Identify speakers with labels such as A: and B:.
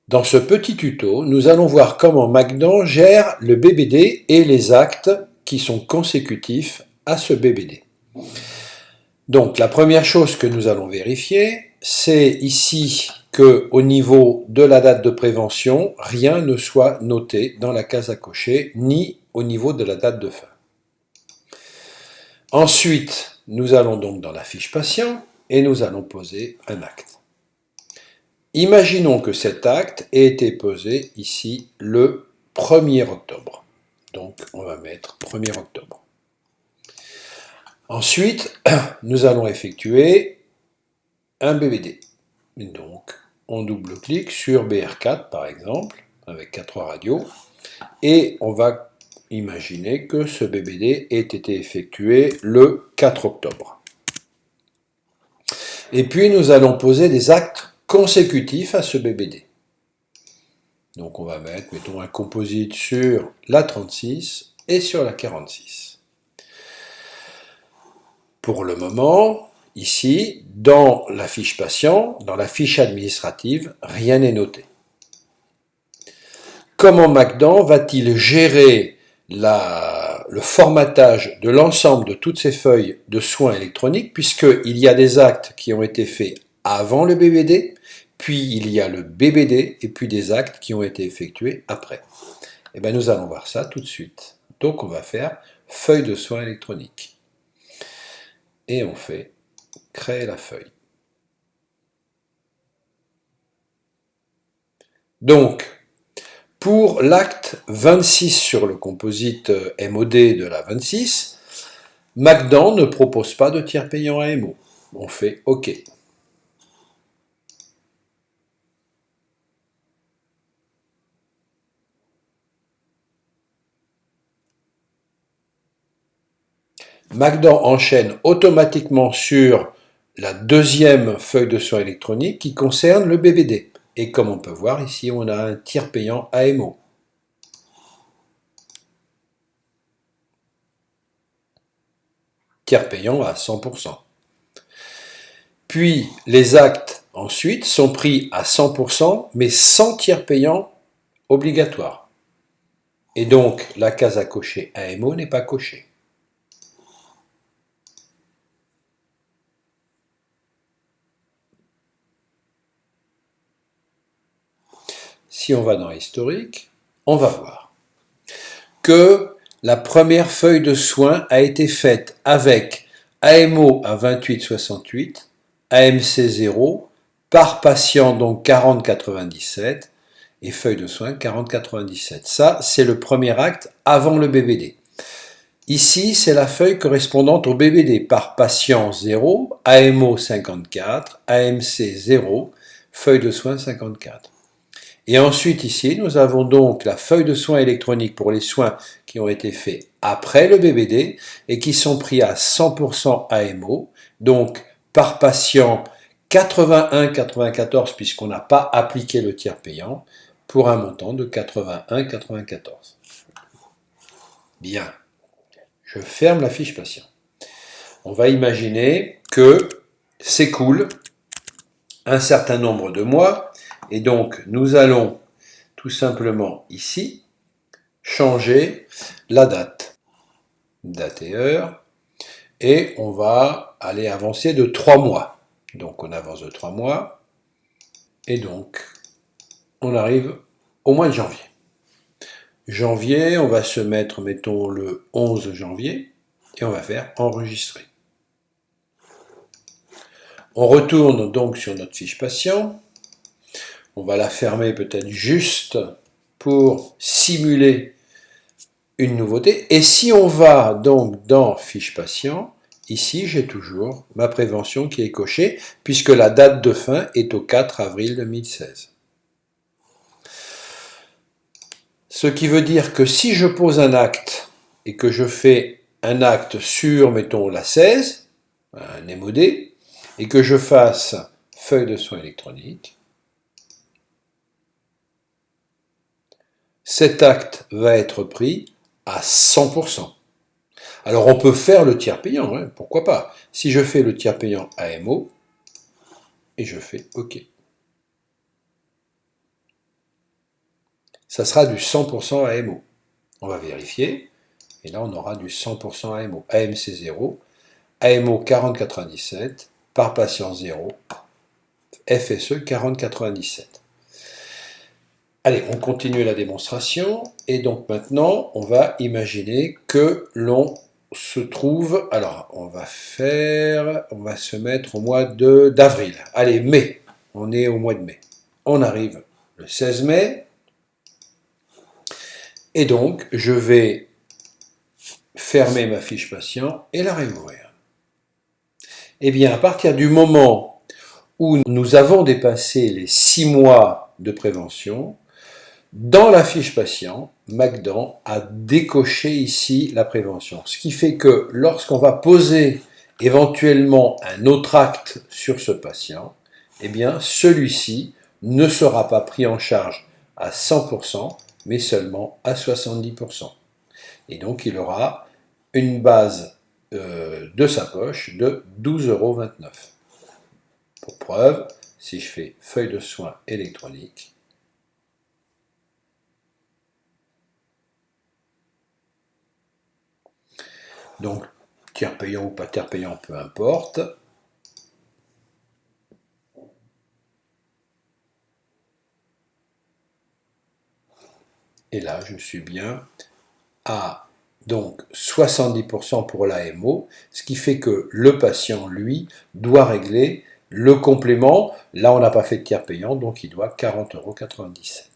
A: Dans ce petit tuto, nous allons voir comment Magdan gère le BBD et les actes qui sont consécutifs à ce BBD. Donc la première chose que nous allons vérifier, c'est ici qu'au niveau de la date de prévention, rien ne soit noté dans la case à cocher, ni au niveau de la date de fin. Ensuite, nous allons donc dans la fiche patient et nous allons poser un acte. Imaginons que cet acte ait été posé ici le 1er octobre. Donc on va mettre 1er octobre. Ensuite, nous allons effectuer un BBD. Donc on double-clique sur BR4 par exemple, avec 4 radios, et on va imaginer que ce BBD ait été effectué le 4 octobre. Et puis nous allons poser des actes consécutifs à ce BBD. Donc on va mettre, mettons, un composite sur la 36 et sur la 46. Pour le moment, ici, dans la fiche patient, dans la fiche administrative, rien n'est noté. Comment Magdan va-t-il gérer le formatage de l'ensemble de toutes ces feuilles de soins électroniques, puisqu'il y a des actes qui ont été faits avant le BBD, puis il y a le BBD, et puis des actes qui ont été effectués après. Et bien nous allons voir ça tout de suite. Donc on va faire feuille de soins électroniques. Et on fait créer la feuille. Donc, pour l'acte 26 sur le composite MOD de la 26, Magdan ne propose pas de tiers payant AMO. On fait OK. Magdan enchaîne automatiquement sur la deuxième feuille de soins électronique qui concerne le BBD. Et comme on peut voir ici, on a un tiers payant AMO. Tiers payant à 100%. Puis les actes ensuite sont pris à 100%, mais sans tiers payant obligatoire. Et donc la case à cocher AMO n'est pas cochée. Si on va dans historique, on va voir que la première feuille de soins a été faite avec AMO à 28,68, AMC 0, par patient donc 40,97 et feuille de soins 40,97. Ça, c'est le premier acte avant le BBD. Ici, c'est la feuille correspondante au BBD par patient 0, AMO 54, AMC 0, feuille de soins 54. Et ensuite ici, nous avons donc la feuille de soins électroniques pour les soins qui ont été faits après le BBD et qui sont pris à 100% AMO, donc par patient 81,94 puisqu'on n'a pas appliqué le tiers payant, pour un montant de 81,94. Bien, je ferme la fiche patient. On va imaginer que s'écoule un certain nombre de mois, et donc nous allons tout simplement ici changer la date, date et heure, et on va aller avancer de 3 mois. Donc on avance de 3 mois, et donc on arrive au mois de janvier. Janvier, on va se mettre, mettons, le 11 janvier, et on va faire enregistrer. On retourne donc sur notre fiche patient. On va la fermer peut-être juste pour simuler une nouveauté. Et si on va donc dans fiche patient, ici j'ai toujours ma prévention qui est cochée, puisque la date de fin est au 4 avril 2016. Ce qui veut dire que si je pose un acte et que je fais un acte sur, mettons, la 16, un MOD, et que je fasse feuille de soins électronique, cet acte va être pris à 100%. Alors on peut faire le tiers payant, hein, pourquoi pas. Si je fais le tiers payant AMO, et je fais OK. ça sera du 100% AMO. On va vérifier, et là on aura du 100% AMO. AMC 0, AMO 40,97, par patient 0, FSE 40,97. Allez, on continue la démonstration, et donc maintenant, on va imaginer que l'on se trouve, alors on va se mettre au mois d'avril. Allez, mai, on est au mois de mai. On arrive le 16 mai, et donc je vais fermer ma fiche patient et la réouvrir. Eh bien, à partir du moment où nous avons dépassé les 6 mois de prévention, dans la fiche patient, MACDAN a décoché ici la prévention. Ce qui fait que lorsqu'on va poser éventuellement un autre acte sur ce patient, eh bien celui-ci ne sera pas pris en charge à 100%, mais seulement à 70%. Et donc il aura une base de sa poche de 12,29 €. Pour preuve, si je fais feuille de soins électronique, donc tiers payant ou pas tiers payant, peu importe. Et là, je suis bien à donc 70% pour l'AMO, ce qui fait que le patient, lui, doit régler le complément. Là, on n'a pas fait de tiers payant, donc il doit 40,97 €.